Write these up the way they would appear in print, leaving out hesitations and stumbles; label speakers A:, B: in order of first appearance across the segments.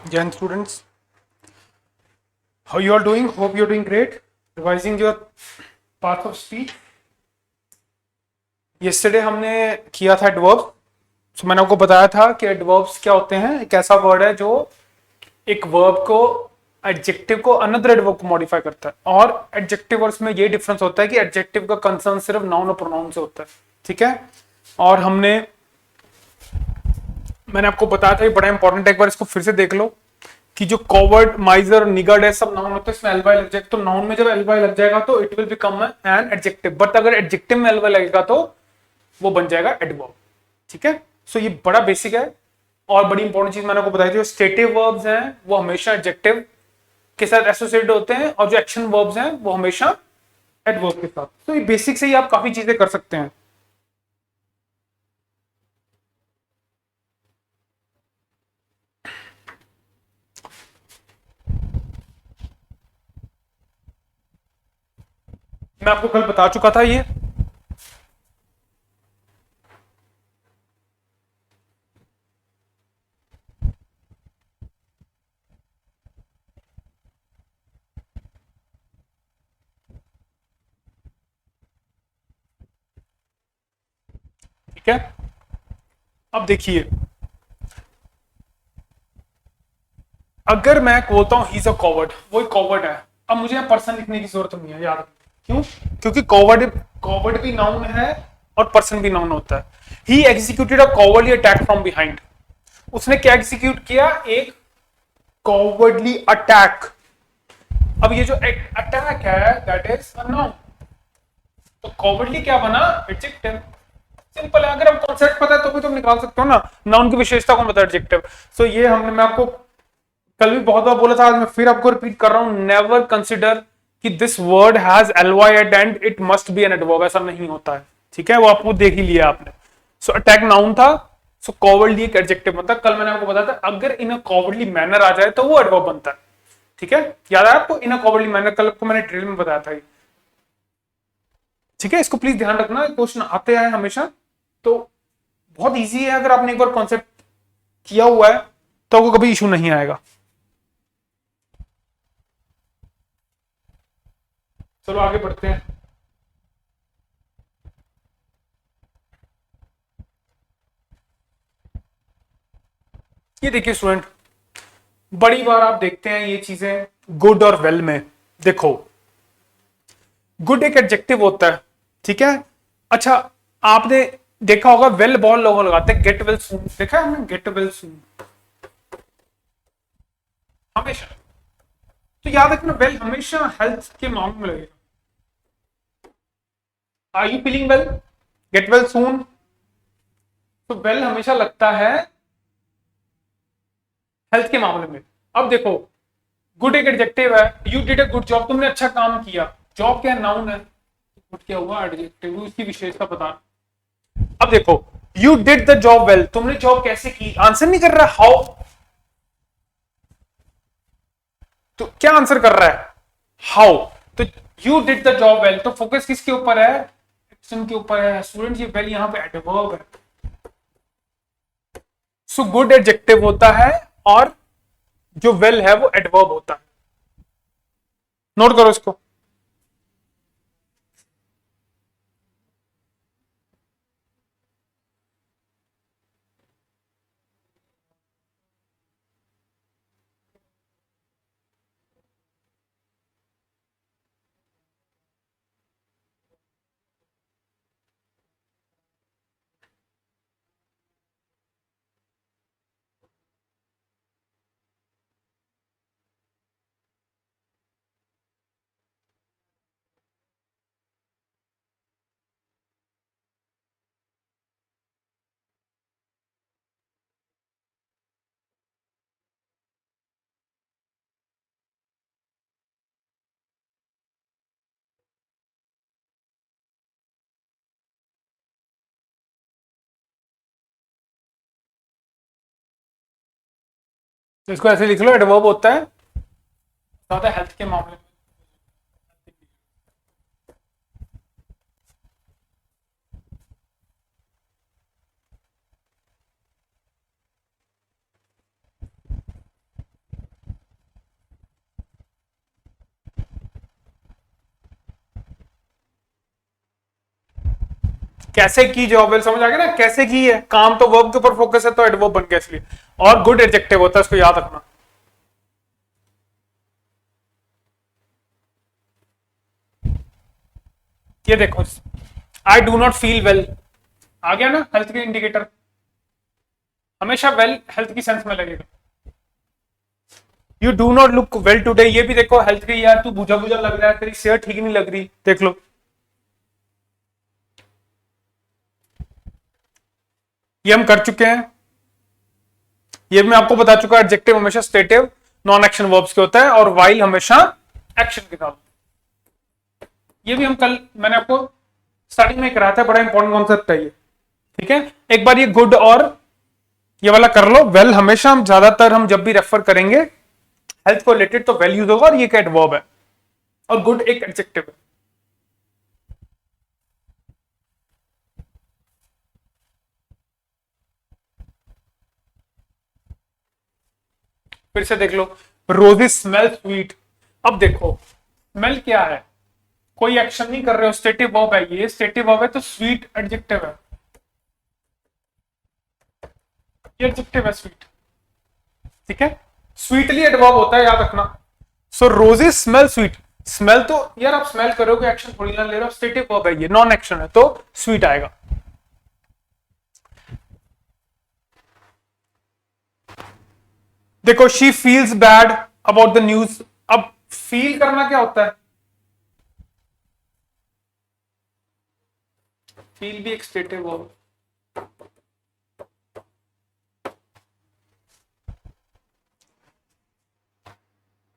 A: Gen students, how you are doing? Hope you are doing great. Revising your path of speech. Yesterday हमने किया था adverb. So मैंने आपको बताया था कि adverbs क्या होते हैं. एक ऐसा word है जो एक verb को adjective को another adverb को modify करता है. और adjective वर्ड्स में ये difference होता है कि adjective का concern सिर्फ noun और pronoun से होता है. ठीक है. और मैंने आपको बताया था ये बड़ा इंपॉर्टेंट है. एक बार इसको फिर से देख लो कि जो कॉवर्ड माइजर निगर्ड है सब नाउन होते हैं. इसमें एलवाई लग जाएगा तो नाउन में जब एलवाई लग जाएगा तो it will become an adjective. But अगर एडजेक्टिव में एलवाई लगेगा तो वो बन जाएगा एडवर्ब. ठीक है. सो ये बड़ा बेसिक है. और बड़ी इंपॉर्टेंट चीज मैंने आपको बताई थी, जो स्टेटिव वर्ब्स हैं वो हमेशा एडजेक्टिव के साथ एसोसिएटेड होते हैं और जो एक्शन वर्ब्स हैं वो हमेशा एडवर्ब के साथ. तो ये बेसिक से ही आप काफी चीजें कर सकते हैं. मैं आपको कल बता चुका था ये. ठीक है. अब देखिए, अगर मैं बोलता हूं ही इज अ कॉवर्ड, वो एक कॉवर्ड है. अब मुझे यहाँ पर्सन लिखने की जरूरत नहीं है. याद क्यों? क्योंकि कॉवर्ड कॉवर्ड भी नाउन है और पर्सन भी नाउन होता है. He executed a cowardly attack from behind. उसने क्या एग्जीक्यूट किया? एक कॉवर्डली अटैक. अब ये जो अटैक है दैट इज अ नाउन. तो कॉवर्डली क्या बना? एडजेक्टिव. सिंपल है. अगर हम कॉन्सेप्ट पता है तो भी तुम निकाल सकते हो ना. नाउन की विशेषता कौन बता? एडजेक्टिव. सो ये हमने मैं आपको कल भी बहुत बार बोला था, आज मैं फिर आपको रिपीट कर रहा हूं. नेवर कंसिडर कि this word has LY at end it must be an adverb. ऐसा नहीं होता है. ठीक है. वो आपको देख ही लिया आपने. सो अटैक नाउन था. सो कॉवर्डली एक एडजेक्टिव बनता है. कल मैंने आपको बताया था अगर इन अ कॉवर्डली मैनर आ जाए तो वो एडवर्ब बनता है. ठीक है. याद है आपको? इन अ कॉवर्डली मैनर कल आपको मैंने ड्रिल में बताया था. ठीक है. इसको प्लीज ध्यान रखना, क्वेश्चन आते हैं हमेशा. तो बहुत इजी है. अगर आपने एक बार कॉन्सेप्ट किया हुआ है तो आपको कभी इशू नहीं आएगा. चलो आगे बढ़ते हैं. ये देखिए स्टूडेंट, बड़ी बार आप देखते हैं ये चीजें गुड और वेल में. देखो, गुड एक एडजेक्टिव होता है. ठीक है. अच्छा, आपने देखा होगा वेल बहुत लोग लगाते हैं. गेट वेल सून देखा है हमने? गेट वेल सून हमेशा. तो याद रखना वेल हमेशा हेल्थ के मामले में लगेगा. Are you feeling well? Get well soon. तो वेल हमेशा लगता है हेल्थ के मामले में. अब देखो, गुड एक एडजेक्टिव है. You did a good job. तुमने अच्छा काम किया. जॉब क्या नाउन है. गुड क्या हुआ? एडजेक्टिव. उसकी विशेषता बता. अब देखो, you did the job well. तुमने जॉब कैसे की? आंसर नहीं कर रहा. हाउ. तो क्या आंसर कर रहा है? हाउ. तो you did the job well. तो फोकस किसके ऊपर है? एक्शन के ऊपर है. स्टूडेंट ये वेल यहां पे एडवर्ब है. सो गुड एडजेक्टिव होता है और जो वेल है वो एडवर्ब होता है. नोट करो इसको. तो इसको ऐसे लिख लो. एडवर्ब होता है ज्यादा हेल्थ के मामले में. कैसे की जॉब वेल, समझ आ गया ना, कैसे की है, काम तो वर्ब के ऊपर फोकस है तो एडवर्ब बन गया इसलिए। और गुड एडजेक्टिव होता है, इसको याद रखना। ये देखो, I do not feel well, आ गया ना हेल्थ के इंडिकेटर, हमेशा वेल हेल्थ की सेंस में लगेगा। You do not look well today, ये भी देखो हेल्थ की, यार तू बुझा बुझा लग रहा है, तेरी सेहत ठीक नहीं लग रही, देख लो। ये हम कर चुके हैं, ये मैं आपको बता चुका, एडजेक्टिव हमेशा स्टेटिव नॉन एक्शन वर्ब्स के होता है और वाइल हमेशा एक्शन के साथ। ये भी हम कल मैंने आपको स्टार्टिंग में कराया था, बड़ा इंपॉर्टेंट कॉन्सेप्ट है ये, ठीक है। एक बार ये गुड और ये वाला कर लो। वेल हमेशा हम ज्यादातर हम जब भी रेफर करेंगे हेल्थ को रिलेटेड तो वेल यूज होगा, और ये एक एडवर्ब है और गुड एक एडजेक्टिव है। फिर से देख लो, रोजेस स्मेल स्वीट। अब देखो स्मेल क्या है, कोई एक्शन नहीं कर रहे हो, स्टेटिव वर्ब है, ये स्टेटिव वर्ब है तो स्वीट एडजेक्टिव है, ये एडजेक्टिव है स्वीट, ठीक है। स्वीटली एडवर्ब होता है, याद रखना। सो रोजेस स्मेल स्वीट, स्मेल तो यार आप स्मेल करोगे, एक्शन थोड़ी ना ले रहे हो, स्टेटिव वर्ब है, ये नॉन एक्शन है तो स्वीट आएगा। देखो she feels bad about the news. अब फील करना क्या होता है, फील भी एक stative verb.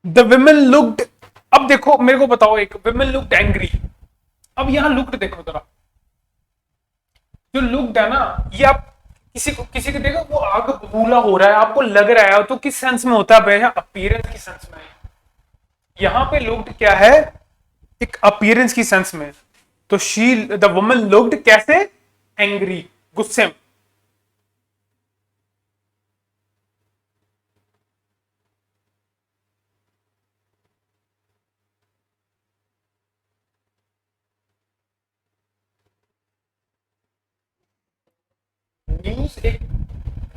A: The women looked, अब देखो मेरे को बताओ, एक विमेन लुक्ड एंग्री, अब यहां लुक्ड देखो जरा, जो लुक्ड है ना, ये आप किसी को देखो वो आग बबूला हो रहा है, आपको लग रहा है, तो किस सेंस में होता है, अपीयरेंस की सेंस में। यहां पे लुक्ड क्या है, एक अपीयरेंस की सेंस में। तो शी द वुमन लुक्ड कैसे, एंग्री, गुस्से में। न्यूज एक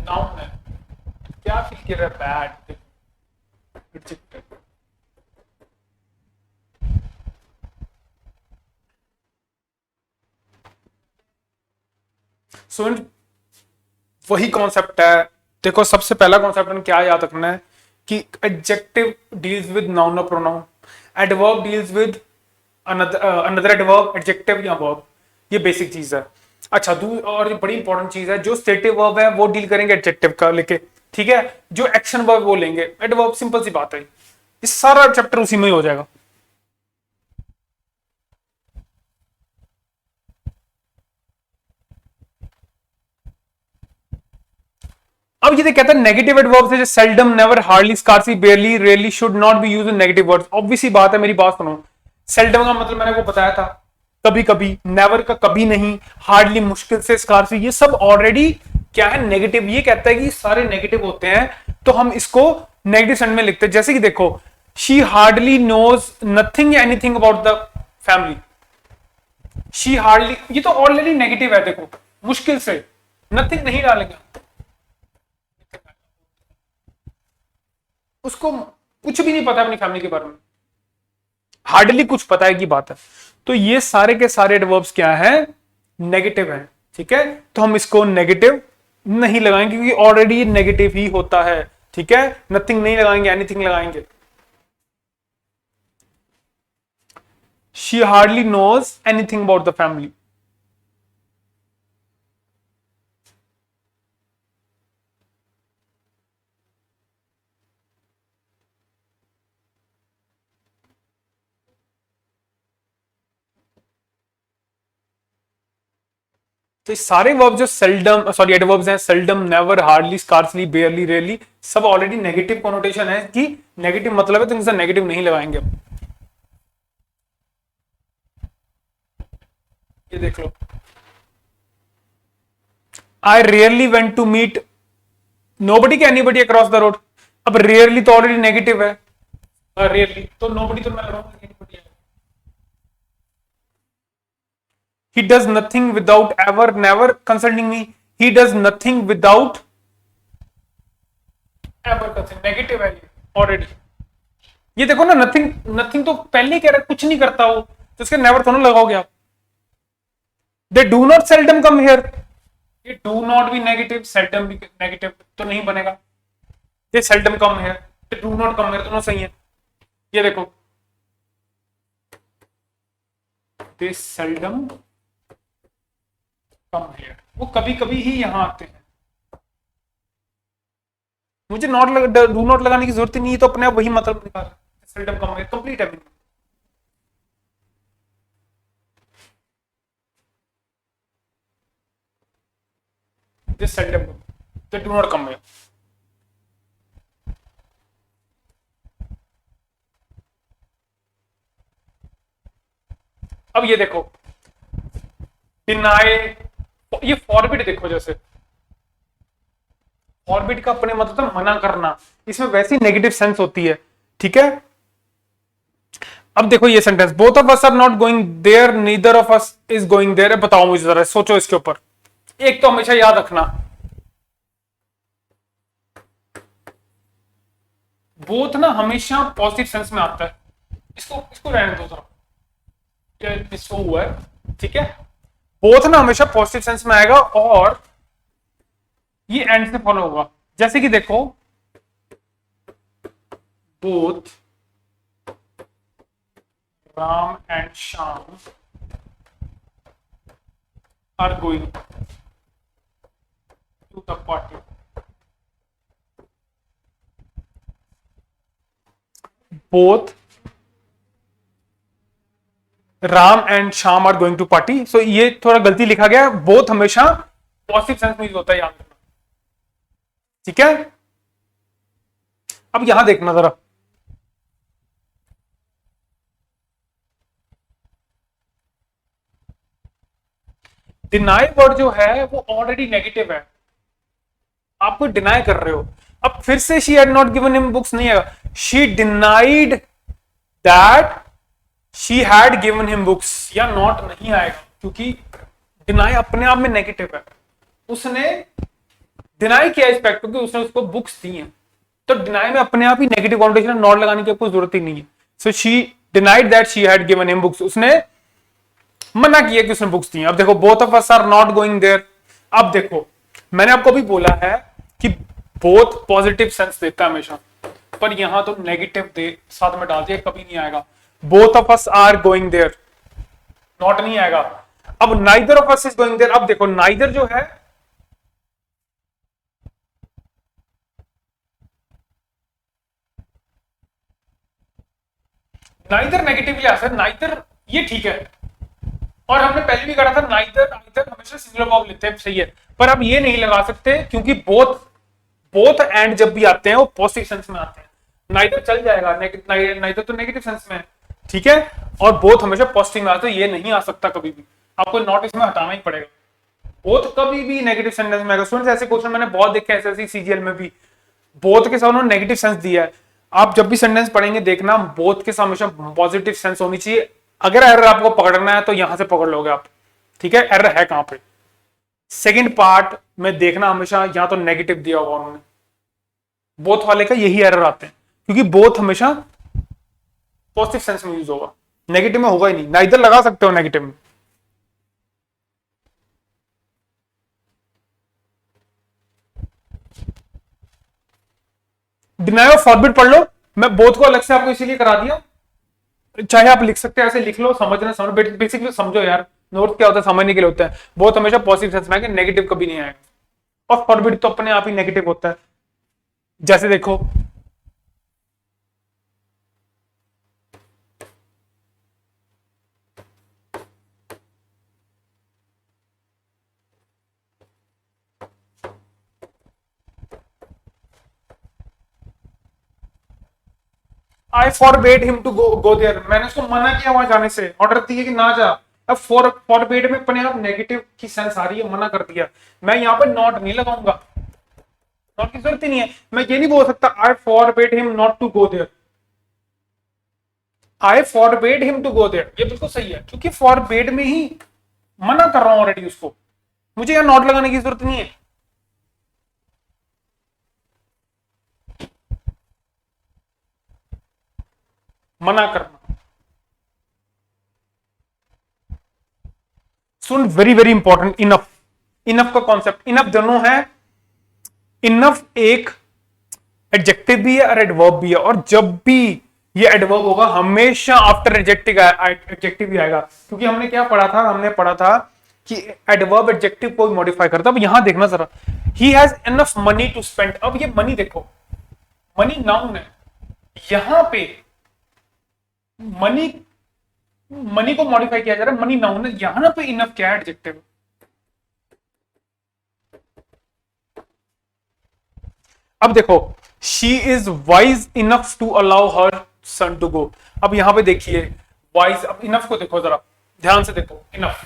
A: नाउन है, क्या फील कर रहा है, बैड, सो वही कॉन्सेप्ट है। देखो सबसे पहला कॉन्सेप्ट में क्या याद रखना है कि एडजेक्टिव डील्स विद नाउन और pronoun, adverb deals with another adverb, adjective या वर्ब, ये बेसिक चीज है। अच्छा और बड़ी इंपॉर्टेंट चीज है, जो स्टेटिव वर्ब है वो डील करेंगे एडजेक्टिव का लेके, ठीक है, जो एक्शन वर्ब वो लेंगे एडवर्ब, सिंपल सी बात है, इस सारा चैप्टर उसी में ही हो जाएगा। अब ये कहता है नेगेटिव एडवर्ब्स है, seldom, never, hardly, scarcely, barely, rarely should not be used in negative words. Obvious सी बात है, मेरी बात सुनो, सेल्डम का मतलब मैंने वो बताया था, कभी कभी, नेवर का कभी नहीं, हार्डली मुश्किल से, स्कार्सली ये सब ऑलरेडी क्या है, नेगेटिव। ये कहता है कि सारे नेगेटिव होते हैं तो हम इसको नेगेटिव सेंस में लिखते हैं। जैसे कि देखो she hardly knows nothing anything about the family, she hardly, ये तो ऑलरेडी नेगेटिव है, देखो मुश्किल से, नथिंग नहीं डालेंगे, उसको कुछ भी नहीं पता अपनी फैमिली के बारे में, हार्डली कुछ पता है की बात है। तो ये सारे के सारे एडवर्ब्स क्या है, नेगेटिव है, ठीक है। तो हम इसको नेगेटिव नहीं लगाएंगे क्योंकि ऑलरेडी नेगेटिव ही होता है, ठीक है। नथिंग नहीं लगाएंगे, एनीथिंग लगाएंगे। She hardly knows anything about the family. तो ये सारे वर्ब जो सेल्डम सॉरी एडवर्ब्स हैं, seldom, never, hardly, scarcely, barely, rarely, सब ऑलरेडी नेगेटिव कॉनोटेशन है कि नेगेटिव मतलब है, तो इनसे नेगेटिव नहीं लगाएंगे। ये देख लो, I rarely went to meet nobody के एनीबडी अक्रॉस द रोड। अब रेयरली तो ऑलरेडी नेगेटिव है, रेयरली तो नोबडी तो मैं लगाऊंगा एनीबडी है। he does nothing without ever never consulting me, he does nothing without ever consulting, negative है ये ऑलरेडी। ये देखो ना, नथिंग नथिंग तो पहले ही कह रहा है कुछ नहीं करता वो, तो इसके नेवर थोड़ा लगाओगे आप। They do not seldom come here, ये डू नॉट भी नेगेटिव, सेल्डम भी नेगेटिव, तो नहीं बनेगा। They seldom come here, they do not come here, दोनों सही है। ये देखो, दे सेल्डम कम हियर, वो कभी कभी ही यहां आते हैं। मुझे डू नॉट लगाने की जरूरत ही नहीं है, तो अपने आप वही मतलब निकाल, सेल्डम कम हियर, कंप्लीट है। They seldom come, they do not come here. अब ये देखो, डिनाई, ये फॉरबिड देखो, जैसे फॉरबिड का अपने मतलब था मना करना, इसमें वैसी नेगेटिव सेंस होती है, ठीक है। अब देखो ये sentence, both of us are not going there, neither of us is going there. बताओ मुझे जरा, सोचो इसके ऊपर। एक तो हमेशा याद रखना, बोथ ना हमेशा पॉजिटिव सेंस में आता है। इसको इसको रहने दो जरा, इसको हुआ है, ठीक है। बोथ ना हमेशा पॉजिटिव सेंस में आएगा, और ये एंड से फॉलो होगा। जैसे कि देखो, both Ram and Shyam are going to the party. Both Ram and Shyam are going to party. So ये थोड़ा गलती लिखा गया, बोथ हमेशा पॉजिटिव सेंस में यूज होता है, याद रखना, ठीक है। अब यहां देखना जरा, डिनाई वर्ड जो है वो ऑलरेडी नेगेटिव है, आपको डिनाई कर रहे हो। अब फिर से she had not given him books नहीं आएगा, she denied that she had given him books, या नॉट नहीं आएगा, क्योंकि डिनाई अपने आप में नेगेटिव है। उसने डिनाई किया इस फैक्ट क्योंकि उसने उसको बुक्स दी हैं, तो डिनाई में अपने आप ही नेगेटिव कॉन्टेक्शन, नॉट लगाने की आपको जरूरत ही नहीं है। So she denied that she had given him books, उसने मना किया कि उसने बुक्स दी। अब देखो, both of us are not going there. अब देखो, मैंने आपको भी बोला है कि बोथ पॉजिटिव सेंस देता है हमेशा, पर यहां तो नेगेटिव दे साथ में डाल दिया, कभी नहीं आएगा। Both of us are going there, not नहीं आएगा। अब neither of us is going there. अब देखो, नाइदर जो है, नाइदर नेगेटिवली आ सकता है, नाइदर ये ठीक है, और हमने पहले भी कहा था नाइदर नाइदर हमेशा सिंगुलर वर्ब लेते हैं, सही है। पर अब ये नहीं लगा सकते, क्योंकि बोथ बोथ एंड जब भी आते हैं वो पॉजिटिव सेंस में आते हैं। नाइदर चल जाएगा, नाइदर तो नेगेटिव सेंस में है, ठीक है, और बोथ हमेशा पॉजिटिव में आते हैं, ये नहीं आ सकता कभी भी, आपको नॉट इसमें हटाना ही पड़ेगा। बोथ कभी भी नेगेटिव सेंटेंस में आएगा। स्टूडेंट्स, ऐसे क्वेश्चन मैंने बहुत देखे हैं, एसएससी सीजीएल में भी बोथ के साथ उन्होंने नेगेटिव सेंस दिया है। आप जब भी सेंटेंस पढ़ेंगे देखना, बोथ के साथ हमेशा पॉजिटिव सेंस होनी चाहिए। अगर एरर आपको पकड़ना है तो यहां से पकड़ लोगे आप, ठीक है। एरर है कहां पे, सेकंड पार्ट में देखना, हमेशा यहां तो नेगेटिव दिया होगा उन्होंने, बोथ वाले का यही एरर आते हैं, क्योंकि बोथ हमेशा पॉजिटिव सेंस में यूज होगा, नेगेटिव में होगा ही नहीं। नाइदर लगा सकते हो नेगेटिव में। डिनाई ऑफ फॉरबिड पढ़ लो, मैं बोथ को अलग से आपको इसीलिए करा दिया, चाहे आप लिख सकते हैं, ऐसे लिख लो, समझना समझ, बेसिकली समझो यार, नोट क्या होता है समझने के लिए होता है। बोथ हमेशा पॉजिटिव सेंस में आएगा, नेगेटिव कभी नहीं आएगा। और फॉरबिड तो अपने आप ही नेगेटिव होता है। जैसे देखो, I forbade him to go there, मैंने उसको मना किया वहां जाने से, ऑर्डर दिया कि ना जा। अब फॉरबेड में अपने आप नेगेटिव की सेंस आ रही है, मना कर दिया। मैं यहाँ पर नॉट नहीं लगाऊंगा, नॉट की जरूरत ही नहीं है। मैं ये नहीं बोल सकता I forbade him not to go there, I forbade him to go there, ये बिल्कुल सही है, क्योंकि फॉरबेड में ही मना कर रहा हूं ऑलरेडी उसको, मुझे यहां नॉट लगाने की जरूरत नहीं है। मना करना, सुन, very very important. Enough, enough का कॉन्सेप्ट, इनफ दोनों है। इनफ एक एडजेक्टिव भी है और एडवर्ब भी है, और जब भी ये एडवर्ब होगा हमेशा आफ्टर एडजेक्टिव भी आएगा, क्योंकि हमने क्या पढ़ा था, हमने पढ़ा था कि एडवर्ब एडजेक्टिव को मॉडिफाई करता है। अब यहां देखना जरा, he has enough money to spend. अब ये मनी देखो, मनी नाउन है, यहां पे मनी, मनी को मॉडिफाई किया जा रहा है, मनी नाउन है, यहां पे इनफ क्या है, एडजेक्टिव। अब देखो, she is wise enough to allow her son to go. अब यहां पे देखिए वाइज, अब इनफ को देखो जरा ध्यान से देखो, इनफ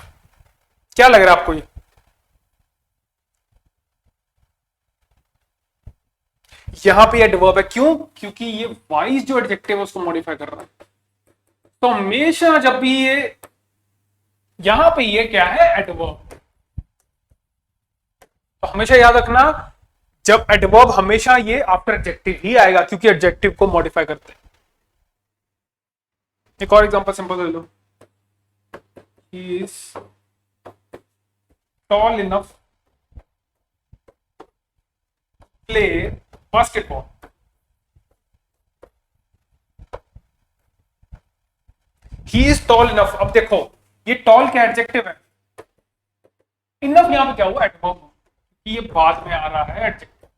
A: क्या लग रहा है आपको, ये यहां पे एडवर्ब है, क्यों? क्योंकि ये वाइज जो एडजेक्टिव है उसको मॉडिफाई कर रहा है। तो हमेशा जब भी ये यहां पे ये क्या है, एडवर्ब, तो हमेशा याद रखना जब एडवर्ब हमेशा ये आफ्टर एडजेक्टिव ही आएगा, क्योंकि एडजेक्टिव को मॉडिफाई करते हैं। एक और एग्जांपल सिंपल ले लो, he is tall enough play basketball. He is tall enough. अब देखो ये टॉल क्या एडजेक्टिव है, इनफ यहां पे क्या हुआ, एडवर्ब, ये बाद में आ रहा है एडजेक्टिव।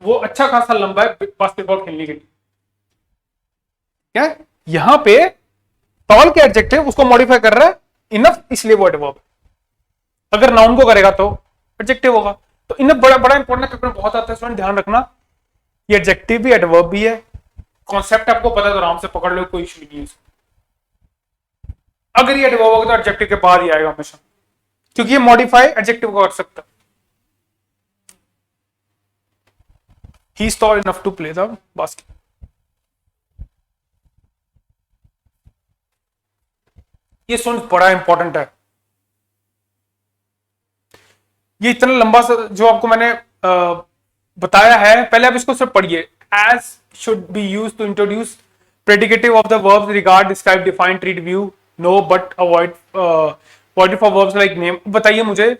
A: वो अच्छा खासा लंबा है बास्केटबॉल खेलने के लिए, क्या यहां पे टॉल के एडजेक्टिव उसको मॉडिफाई कर रहा है, इनफ, इसलिए वो एडवर्ब। अगर नाउन को करेगा तो एडजेक्टिव होगा। तो इनफ बड़ा बड़ा इंपॉर्टेंट है, पेपर में बहुत आता है, स्टूडेंट ध्यान रखना, ये एडजेक्टिव भी एडवर्ब भी है। कॉन्सेप्ट आपको पता है तो आराम से पकड़ लो, कोई इशू नहीं है। अगर ये एडवर्ब होगा तो एडजेक्टिव के बाद ही आएगा हमेशा, क्योंकि ये मॉडिफाई एडजेक्टिव को कर सकता है। He is tall enough to play the basket. ये सुन बड़ा इंपॉर्टेंट है, ये इतना लंबा जो आपको मैंने बताया है, पहले आप इसको सिर्फ पढ़िए। As should be use to introduce predicative of the verbs regard, describe, define, treat, view, know, but, avoid, point for verbs like name. बताइए मुझे,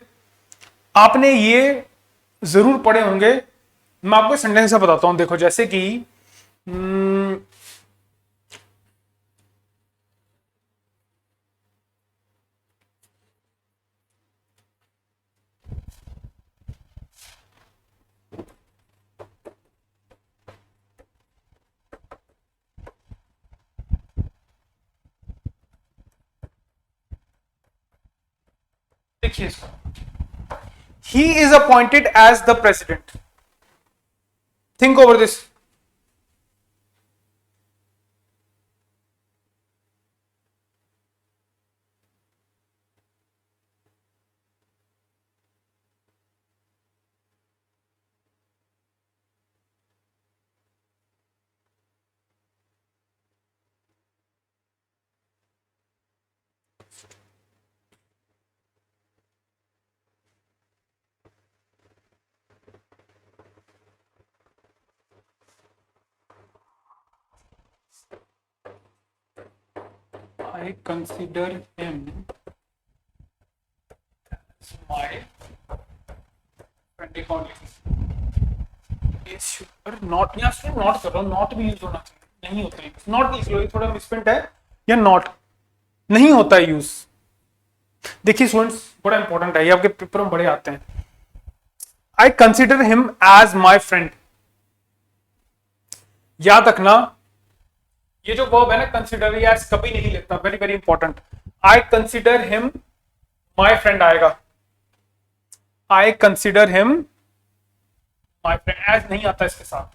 A: आपने ये जरूर पढ़े होंगे, मैं आपको सेंटेंस से बताता हूं। देखो जैसे कि देखिए इसको, he is appointed as the president. Think over this. I consider him as my friend only. Is sure not, या सिर्फ नॉट कर रहा हूं, नॉट भी यूज होना चाहिए, नहीं होता है नॉट, इसलिए थोड़ा मिसप्रिंट है, या नॉट नहीं होता है यूज। देखिए स्टूडेंट्स बड़ा इंपॉर्टेंट है, ये आपके पेपर में बड़े आते हैं। I consider him as my friend, याद रखना ये जो वर्ब है ना कंसिडर, ये एज कभी नहीं लिखता, very very important. I consider him my friend आएगा, I consider him my friend, as नहीं आता इसके साथ।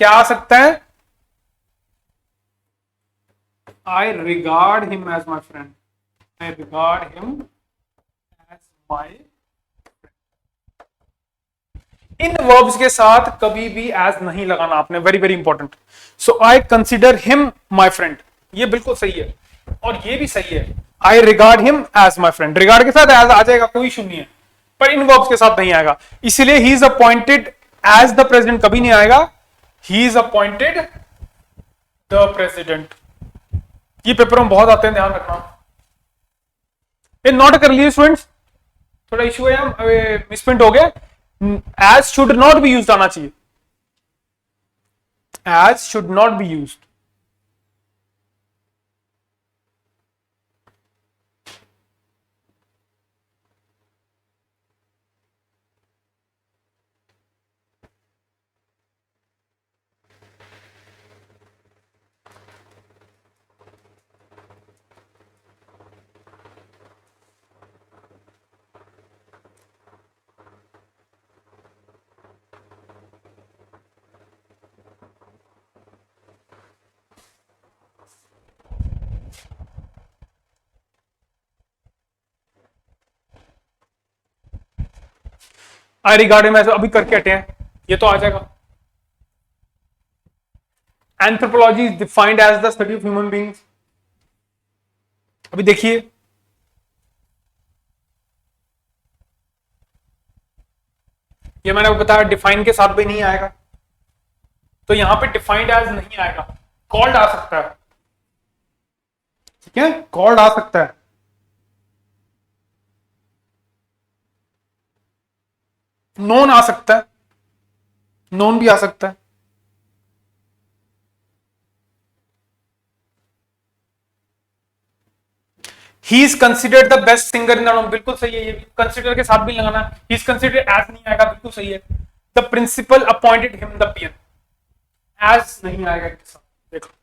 A: क्या आ सकता है, I regard him as my friend, I regard him as my. इन वर्ब्स के साथ कभी भी एज नहीं लगाना आपने, very very important. So I consider him my friend, ये बिल्कुल सही है, और ये भी सही है, I regard him as my friend, regard के साथ एज आ जाएगा, कोई इशू नहीं है, पर इन वर्ब्स के साथ नहीं आएगा, इसीलिए he is appointed as the president कभी नहीं आएगा, he is appointed the president. ये पेपर में बहुत आते हैं, ध्यान रखना। ये नोट कर लिए स्टूडेंट्स, थोड़ा इशू है, मिसप्रिंट हो गया। As should not be used आना चाहिए, as should not be used. I regard him as, अभी करके हटे हैं, ये तो आ जाएगा। Anthropology is defined as the study of human beings, अभी देखिए, ये मैंने आपको बताया डिफाइन के साथ भी नहीं आएगा, तो यहां पे डिफाइंड एज नहीं आएगा, कॉल्ड आ सकता है, ठीक है, कॉल्ड आ सकता है। नोन आ सकता है, नोन भी आ सकता है। He is considered the best singer in the room, बिल्कुल सही है, ये कंसिडर के साथ भी लगाना। ही इज कंसिडर्ड एज नहीं आएगा, बिल्कुल सही है। The principal appointed him the peon, as नहीं आएगा इसके साथ, देखो।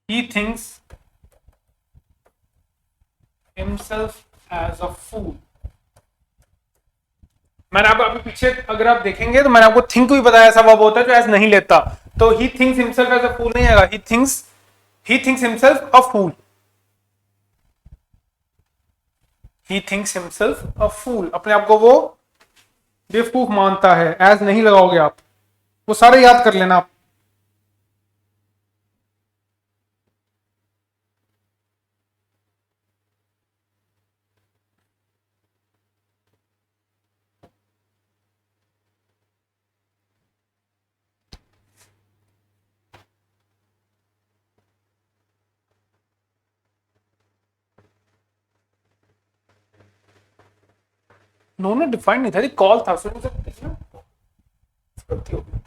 A: He thinks himself as a fool। मैंने आपको अभी पीछे अगर आप देखेंगे तो मैंने आपको थिंक भी बताया, ऐसा वर्ब होता है जो एज नहीं लेता, तो he thinks himself as a fool नहीं आएगा, he thinks himself a fool, he thinks himself a fool, अपने आप को वो बेवकूफ मानता है, एज नहीं लगाओगे आप, वो सारे याद कर लेना आप। उन्होंने डिफाइन नहीं था, कॉल था, सुन सकते हैं करती होगी।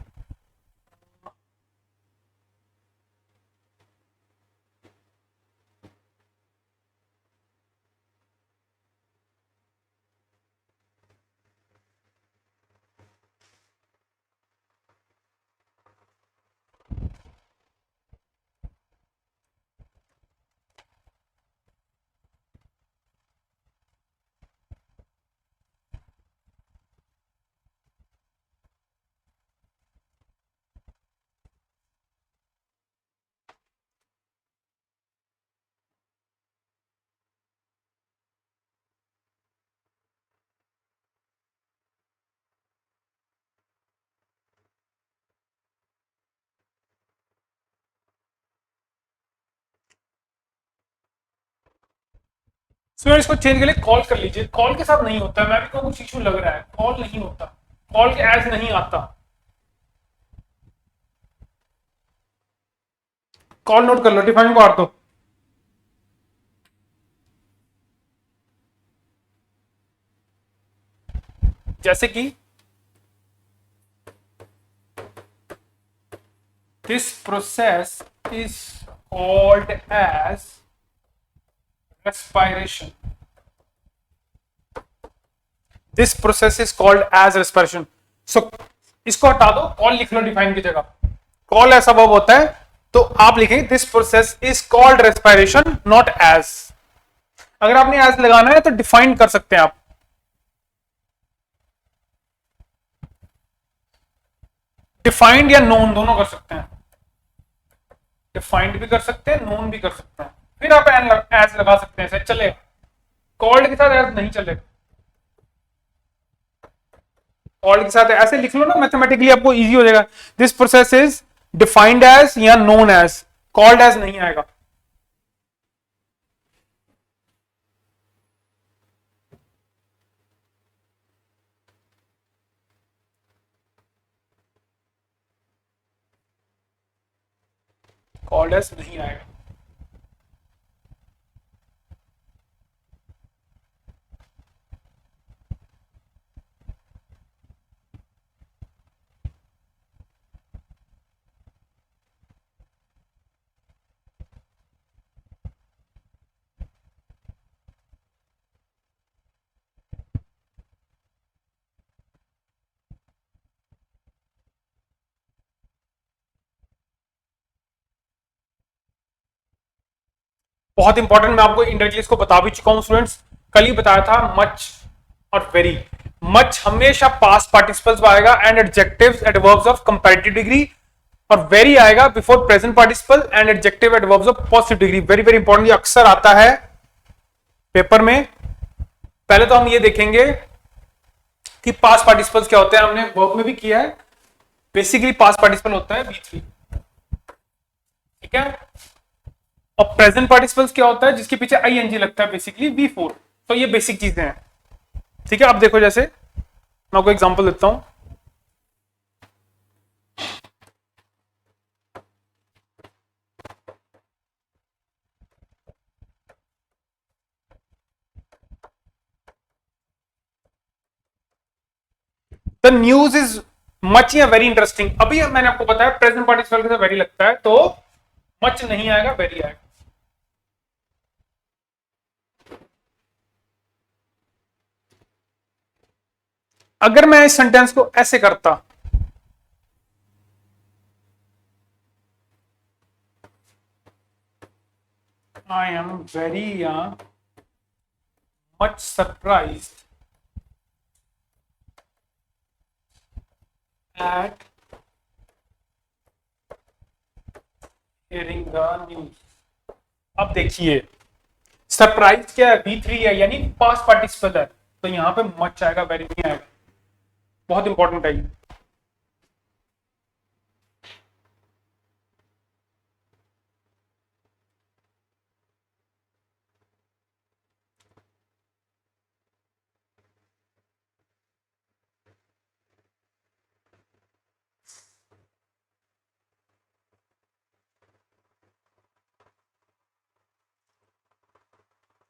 A: सो इसको चेंज के लिए कॉल कर लीजिए, कॉल के साथ नहीं होता है, मैं भी को कुछ इशू लग रहा है, कॉल नहीं होता, कॉल के एज नहीं आता, कॉल नोट कर लो, डिफाइन को आर दो। जैसे कि this process is called as respiration, this process is called as respiration। so इसको हटा दो, कॉल लिख लो डिफाइन की जगह, कॉल ऐसा वर्ब होता है, तो आप लिखेंगे this process is called respiration not as. अगर आपने एज लगाना है तो डिफाइन कर सकते हैं आप, डिफाइंड या नोन दोनों कर सकते हैं, डिफाइंड भी कर सकते हैं, नोन भी कर सकते हैं। फिर आप एज लगा सकते हैं, चलेगा। कॉल्ड के साथ एज नहीं चलेगा। कॉल्ड के साथ ऐसे लिख लो ना, मैथमेटिकली आपको इजी हो जाएगा। This process is defined as या नोन एज, कॉल्ड एज नहीं आएगा। कॉल्ड एज नहीं आएगा। बहुत इंपॉर्टेंट, मैं आपको इंडायरेक्टली को बता भी चुका हूं स्टूडेंट्स, कल ही बताया था। मच और वेरी, मच हमेशा पास्ट पार्टिसिपल्स में आएगा and adjectives adverbs of comparative degree, और वेरी आएगा before present participle and adjective adverbs of positive degree. Very very important, ये अक्सर आता है पेपर में। पहले तो हम ये देखेंगे कि पास्ट पार्टिसिपल्स क्या होते हैं, हमने वर्क में भी किया है। बेसिकली पास्ट पार्टिसिपल होता है V3, ठीक है। और प्रेजेंट पार्टिसिपल्स क्या होता है, जिसके पीछे ING लगता है, बेसिकली V4। तो ये बेसिक चीजें हैं, ठीक है। आप देखो, जैसे मैं आपको एग्जांपल देता हूं। द न्यूज इज मच या वेरी इंटरेस्टिंग। अभी मैंने आपको बताया प्रेजेंट पार्टिसिपल के साथ वेरी लगता है, तो मच नहीं आएगा, वेरी आएगा। अगर मैं इस सेंटेंस को ऐसे करता, आई एम वेरी या much surprised eight hearing the news. अब देखिए, सरप्राइज क्या है, V3 है, यानी पास्ट पार्टिसिपल है, तो यहां पे मच आएगा, वेरी नहीं आएगा। बहुत इंपॉर्टेंट है ये।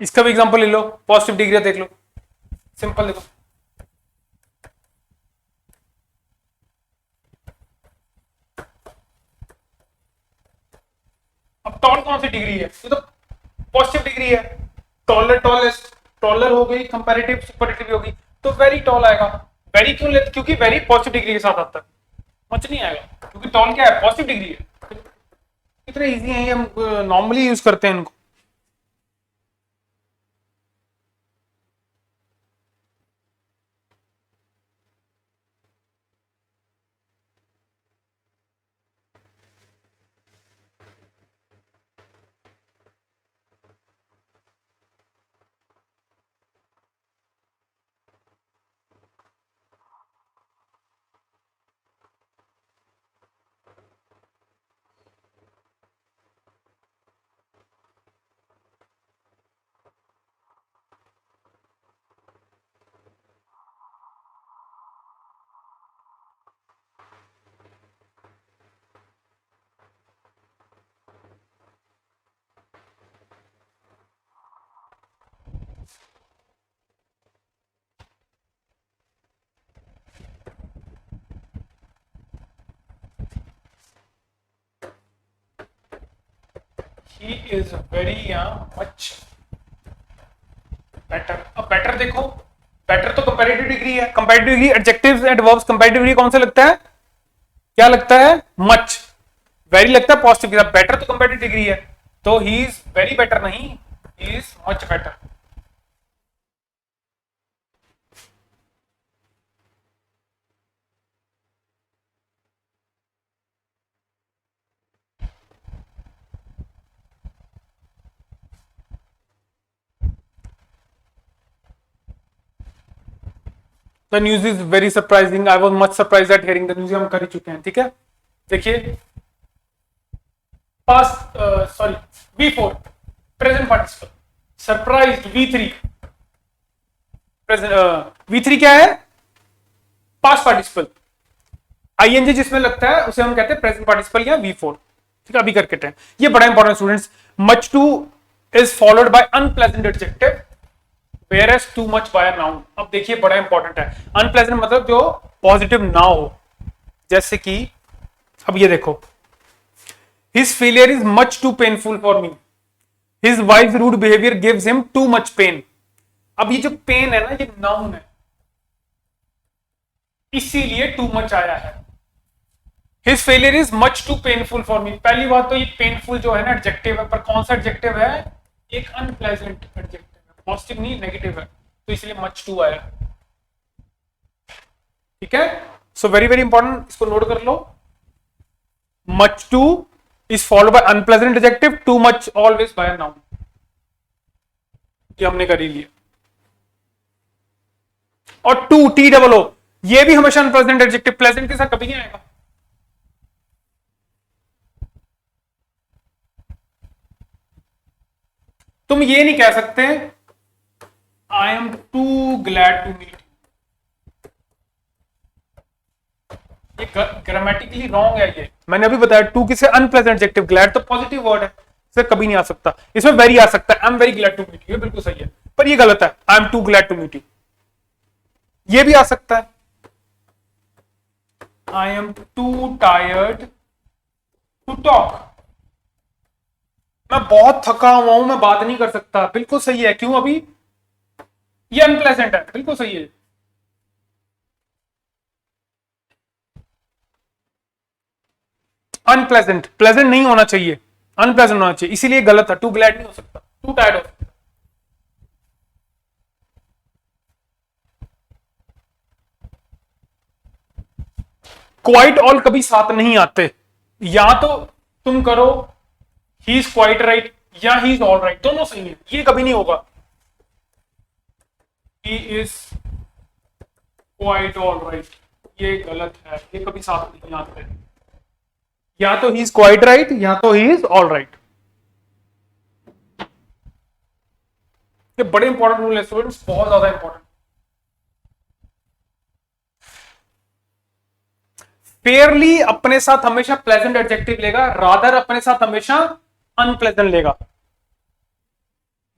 A: इसका भी एग्जांपल ले लो, पॉजिटिव डिग्री देख लो, सिंपल देखो। अब टॉल कौन सी डिग्री है, ये तो पॉजिटिव डिग्री है। टॉलर, टॉलेस्ट, टॉलर हो गई, कंपैरेटिव सुपरलेटिव हो गई, तो वेरी टॉल आएगा। वेरी क्यों लेते, क्योंकि वेरी पॉजिटिव डिग्री के साथ आता है, मच नहीं आएगा, क्योंकि टॉल क्या है, पॉजिटिव डिग्री है। इतने इजी है, हम नॉर्मली यूज करते हैं इनको। ही इज वेरी या मच बेटर। अब बेटर देखो, बेटर तो कंपैरेटिव डिग्री है। Comparative degree adjectives and verbs, comparative degree कौन सा लगता है, क्या लगता है, मच। वेरी लगता है पॉजिटिव के साथ, बेटर तो कंपैरेटिव डिग्री है, तो ही इज वेरी बेटर नहीं, he is much better. The news is very surprising, I was much surprise eight hearing the news, हम कर ही चुके हैं, ठीक है। देखिए past, sorry, V4 present participle, surprised V3, V3 क्या है, पास्ट पार्टिसिपल, ING जिसमें लगता है उसे हम कहते हैं प्रेजेंट पार्टिसिपल या V4, ठीक है। अभी करके हैं, ये बड़ा important students. Much too is followed by unpleasant adjective whereas too much by a noun। अब देखिए बड़ा इंपॉर्टेंट है, अनप्लेजेंट मतलब जो पॉजिटिव ना हो, जैसे कि अब ये देखो, his failure is much too painful for me, his wife's rude behavior gives him too much pain। अब ये जो पेन है ना, ये नाउन है, इसीलिए टू मच आया है। His failure is much too painful for me, पहली बात तो ये पेनफुल जो है ना एडजेक्टिव है, पर कौन सा एडजेक्टिव है, एक अनप्लेजेंट एडजेक्टिव है, पॉजिटिव नहीं नेगेटिव है, तो इसलिए मच टू आया, ठीक है। सो वेरी वेरी इंपॉर्टेंट, इसको नोट कर लो। Much too is followed by unpleasant adjective, too much always by a noun, ये हमने कर ही लिया। और टू TOO ये भी हमेशा अनप्लेजेंट एडजेक्टिव, प्लेजेंट के साथ कभी नहीं आएगा। तुम ये नहीं कह सकते I am too glad to meet, ये ग्रामेटिकली रॉन्ग है। ये मैंने अभी बताया, टू किसे अनप्लेजेंट एडजेक्टिव, ग्लैड तो पॉजिटिव वर्ड है, इसे कभी नहीं आ सकता। इसमें वेरी आ सकता है, I am very glad to meet you, ये बिल्कुल सही है, पर ये गलत है, I am too glad to meet you, ये भी आ सकता है, I am too tired to talk, मैं बहुत थका हुआ हूं, मैं बात नहीं कर सकता, बिल्कुल सही है। क्यों, अभी ये अनप्लेजेंट है, बिल्कुल सही है। अनप्लेजेंट, प्लेजेंट नहीं होना चाहिए, अनप्लेजेंट होना चाहिए, इसीलिए गलत है, टू ग्लैड नहीं हो सकता, टू टायर्ड हो सकता। क्वाइट ऑल कभी साथ नहीं आते, या तो तुम करो ही इज क्वाइट राइट या ही इज ऑल राइट, दोनों सही है, ये कभी नहीं होगा he is quite all right, ये गलत है, ये कभी साथ नहीं आते, या तो ही इज क्वाइट राइट या तो ही इज ऑल राइट। ये बड़े इंपॉर्टेंट रूल है स्टूडेंट्स, बहुत ज्यादा इंपॉर्टेंट। फेयरली अपने साथ हमेशा प्लेजेंट एडजेक्टिव लेगा, रादर अपने साथ हमेशा अनप्लेजेंट लेगा।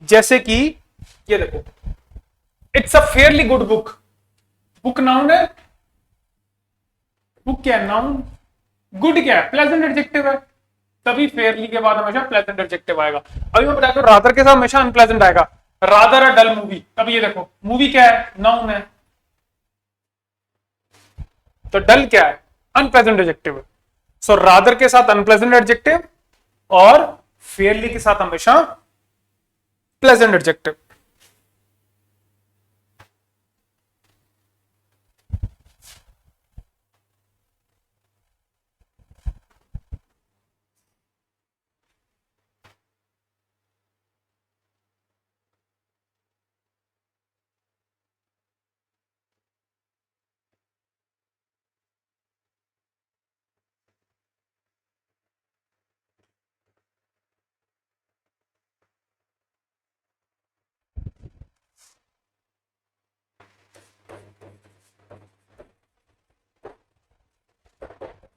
A: जैसे कि ये देखो, it's a fairly good book, book noun है, बुक क्या है, नाउन, गुड क्या है, प्लेजेंट एडजेक्टिव है, तभी फेयरली के बाद हमेशा प्लेजेंट एडजेक्टिव आएगा। अभी मैं बताता हूं, रादर के साथ हमेशा अनप्लेजेंट आएगा, रादर अ डल मूवी, अब ये देखो मूवी क्या है, नाउन है, तो डल क्या है, अनप्लेजेंट एडजेक्टिव है। सो रादर के साथ अनप्लेजेंट एडजेक्टिव और फेयरली के साथ हमेशा pleasant adjective.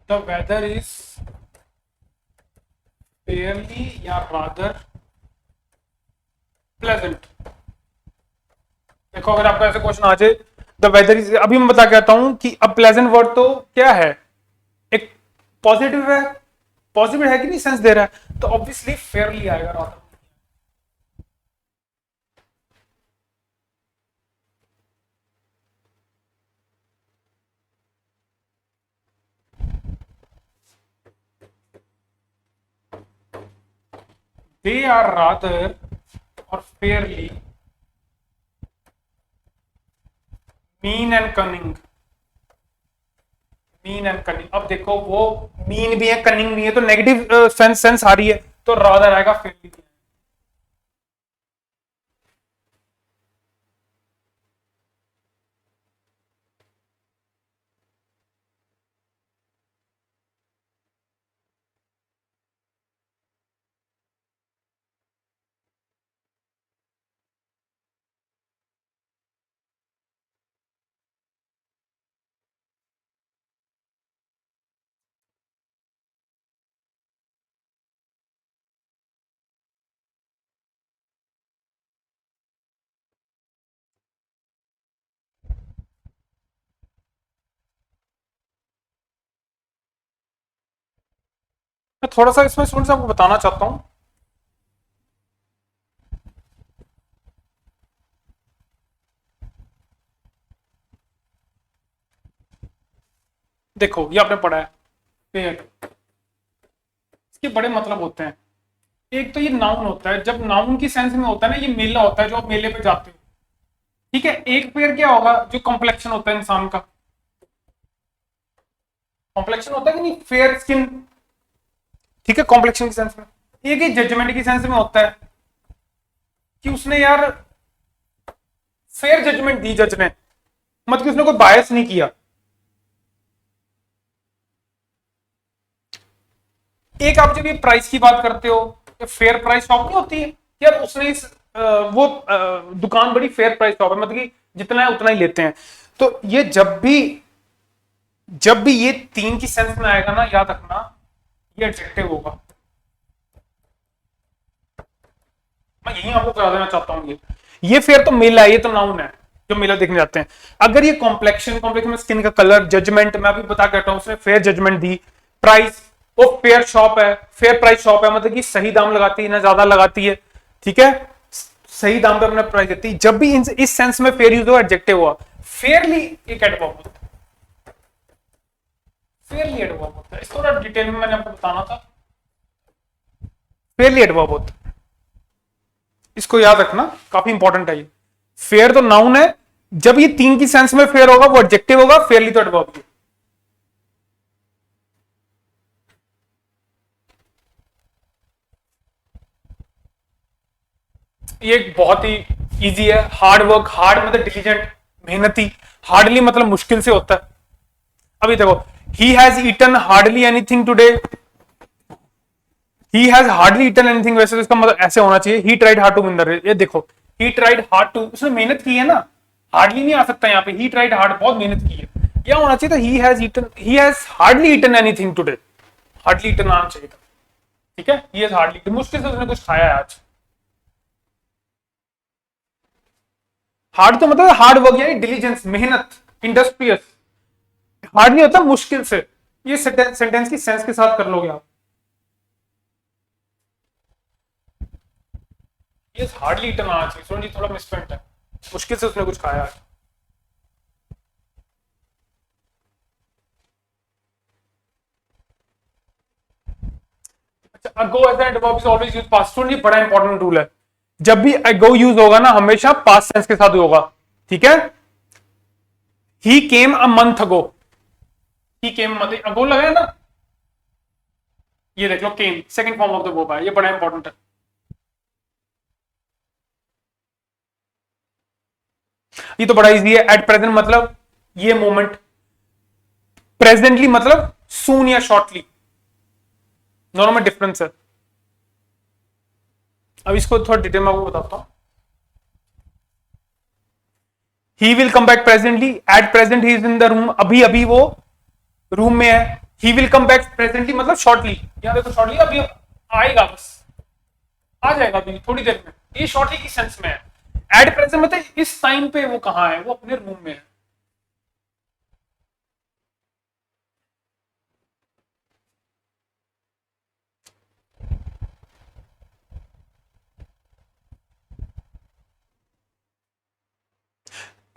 A: The weather is fairly या rather pleasant। देखो अगर आपका ऐसा क्वेश्चन आ जाए, द वेदर इज, अभी मैं बता के आता हूं कि अब प्लेजेंट वर्ड तो क्या है, एक पॉजिटिव है, पॉजिटिव है कि नहीं, सेंस दे रहा है, तो ऑब्वियसली फेयरली आएगा rather. They are rather or fairly mean and cunning, mean and cunning. अब देखो वो मीन भी है, कनिंग भी है, तो नेगेटिव सेंस आ रही है, तो रादर आएगा फेयरली। मैं थोड़ा सा इसमें स्टूडेंट्स आपको बताना चाहता हूँ। देखो ये आपने पढ़ा है पेयर, इसके बड़े मतलब होते हैं। एक तो ये नाउन होता है, जब नाउन की सेंस में होता है ना, ये मेला होता है जो आप मेले पे जाते हो। ठीक है, एक पेयर क्या होगा, जो कॉम्प्लेक्शन होता है इंसान का, कॉम्प्लेक्शन होता है कि नहीं, फेयर स्किन। ठीक है, कॉम्प्लेक्शन की सेंस में। एक ही जजमेंट की सेंस में होता है कि उसने यार फेयर जजमेंट दी जज ने, मतलब कि उसने कोई बायस नहीं किया। एक आप जब ये प्राइस की बात करते हो, फेयर प्राइस शॉप नहीं होती है यार, उसने वो दुकान बड़ी फेयर प्राइस शॉप है, मतलब कि जितना है उतना ही लेते हैं। तो ये जब भी ये तीन की सेंस में आएगा ना, याद रखना ये एडजेक्टिव होगा। मैं यही आपको बता देना चाहता हूँ। ये फेयर तो मेला है, ये तो नाउन है जो मेला देखने जाते हैं। अगर ये कॉम्प्लेक्शन, कॉम्प्लेक्शन में स्किन का कलर, जजमेंट, मैं अभी बता कहता हूँ उसने फेयर जजमेंट दी। प्राइस, वो फेयर शॉप है, फेयर प्राइस शॉप है, मतलब कि सही दाम लगाती है ना ज्यादा लगाती है। ठीक है, सही दाम पे अपना प्राइस देती है। जब भी इस सेंस में फेयर यूज हुआ, एडजेक्टिव हुआ। फेयरली एक एडवर्ब होता है, फेयरली एडवर्ब होता है। इसको थोड़ा डिटेल में मैंने आपको बताना था। फेयरली एडवर्ब होता है, इसको याद रखना, काफी इंपॉर्टेंट है ये। फेयर तो नाउन है, जब ये तीन की सेंस में फेयर होगा वो एडजेक्टिव होगा, फेयरली तो एडवर्ब है। ये बहुत ही इजी है। हार्ड वर्क, हार्ड मतलब डिलीजेंट, मेहनती। हार्डली मतलब मुश्किल से होता है। अभी देखो, he has eaten hardly anything today. He has hardly eaten anything, वैसे तो इसका मतलब ऐसे होना चाहिए, he tried hard to win the race. ये देखो, ही ट्राइड हार्ड टू, उसने मेहनत की है ना, हार्डली नहीं आ सकता यहाँ पे, ही ट्राइड हार्ड, बहुत मेहनत की है। क्या होना चाहिए था, he has eaten, he has hardly eaten anything today, hardly eaten आना चाहिए था। ठीक है, ही हैज हार्डली, मुश्किल से उसने कुछ खाया है आज। हार्ड तो मतलब हार्ड वर्क यानी डिलीजेंस, मेहनत, इंडस्ट्रियस। हार्ड नहीं होता मुश्किल से। ये सेंटेंस की सेंस के साथ कर लोगे आप। ये हार्डली इटन आना चाहिए, सुन जी थोड़ा मिसप्रिंट है, मुश्किल से उसने कुछ खाया आज। अच्छा, ago as and verb is always use past. सुन, ये बड़ा इंपॉर्टेंट रूल है। जब भी अगो यूज होगा ना, हमेशा पास्ट सेंस के साथ होगा। ठीक है, ही केम अ मंथ अगो, ही केम मतलब अगो लगा है ना, ये देख लो, came second form of the verb है, ये बड़ा इंपॉर्टेंट है। ये तो बड़ा इजी है। एट प्रेजेंट मतलब ये मोमेंट, प्रेजेंटली मतलब सून या शॉर्टली, दोनों में डिफरेंस है। अब इसको थोड़ा डिटेल में आपको बताता हूं। He will come back presently, at present he is in the room, अभी अभी वो रूम में है। He will come back presently मतलब शॉर्टली, यहां देखो शॉर्टली, अभी आएगा, बस आ जाएगा अभी थोड़ी देर में, ये शॉर्टली की सेंस में है। एट प्रेजेंट मतलब इस टाइम पे वो कहां है, वो अपने रूम में है।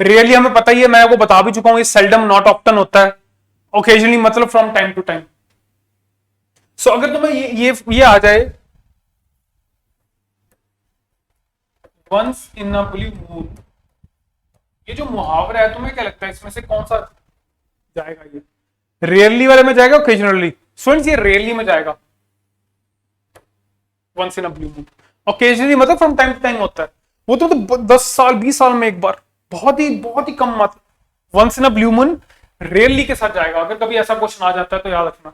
A: रियली हमें पता ही है, मैं आपको बता भी चुका हूं, ये सेल्डम नॉट ऑफ्टन होता है, ओकेजनली मतलब from time to time. So अगर तुम्हें ये आ जाए, once in a blue moon, ये जो मुहावरा है, तुम्हें क्या लगता है इसमें से कौन सा जाएगा? ये रेयरली वाले में जाएगा, ओकेजनली? स्टूडेंट्स ये रेयरली में जाएगा। Once in a blue moon, occasionally मतलब फ्रॉम टाइम टू टाइम होता है, वो तो 10 साल 20 साल में एक बार, बहुत ही कम मात्रा। Once in a blue moon rarely के साथ जाएगा। अगर कभी ऐसा क्वेश्चन आ जाता है तो याद रखना।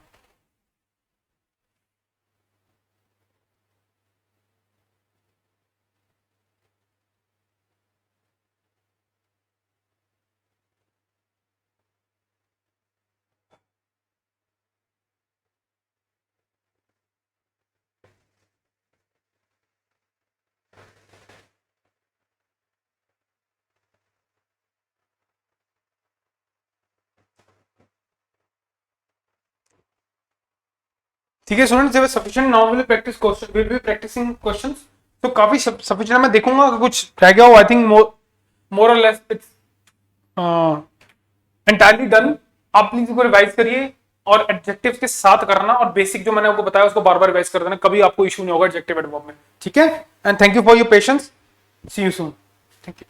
A: ठीक है students, sufficient now will practice question, will be practicing questions, तो काफी सफिशिएंट मैं देखूंगा अगर कुछ रह गया हो, आई थिंक मोर और लेस इट्स एंटायरली डन। आप प्लीज इसको रिवाइज करिए और एडजेक्टिव्स के साथ करना, और बेसिक जो मैंने आपको बताया उसको बार बार रिवाइज कर देना, कभी आपको इशू नहीं होगा एडजेक्टिव एडवर्ब में, ठीक है। And thank you for your patience, see you soon, thank you.